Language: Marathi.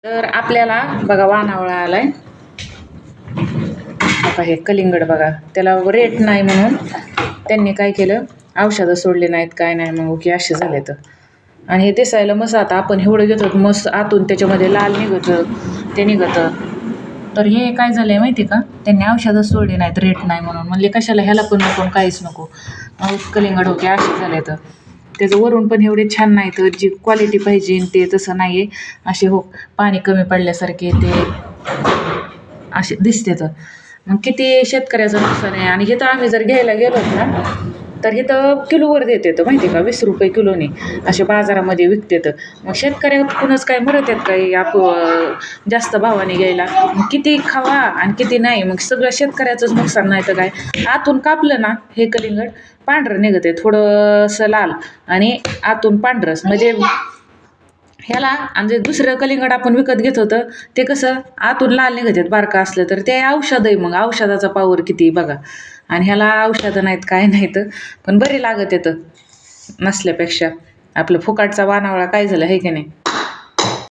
तर आपल्याला बघा वाणावळा आलाय. आता हे कलिंगड बघा, त्याला रेट नाही म्हणून त्यांनी काय केलं, औषधं सोडली नाहीत काय नाही, मग की असे झाले तर. आणि हे दिसायला मस्त, आता आपण एवढं घेतो मस्त आतून त्याच्यामध्ये लाल निघतं ते निघतं. तर हे काय झालंय माहिती का, त्यांनी औषधं सोडली नाहीत रेट नाही म्हणून. म्हणले कशाला ह्याला पण नको काहीच नको, कलिंगड हो की असे झाले तर. त्याचं वरून पण एवढे छान नाही, तर जी क्वालिटी पाहिजे ते तसं नाही आहे. असे हो पाणी कमी पडल्यासारखे ते असे दिसते. तर मग किती शेतकऱ्याचं नुकसान आहे. आणि हे तर आम्ही जर घ्यायला गेलो ना, तर इथं किलोवर देते तर माहिती का, 20 रुपये किलोने असे बाजारामध्ये विकते. तर मग शेतकऱ्याकडूनच काय मरत आहेत काही जास्त भावाने घ्यायला. मग किती खावा आणि किती नाही, मग सगळं शेतकऱ्याचंच नुकसान नाही तर काय. आतून कापलं ना हे कलिंगड पांढरं निघते, थोडंसं लाल आणि आतून पांढरंच. म्हणजे ह्याला आणि जे दुसरं कलिंगड आपण विकत घेत होतं ते कसं आतून लाल निघतात बारकं असलं तर, ते औषध आहे. मग औषधाचा पावर किती बघा. आणि ह्याला औषधं नाहीत काय नाहीत, पण बरे लागत येतं नसल्यापेक्षा. आपलं फुकाटचा वाणावळा काय झालं आहे की नाही.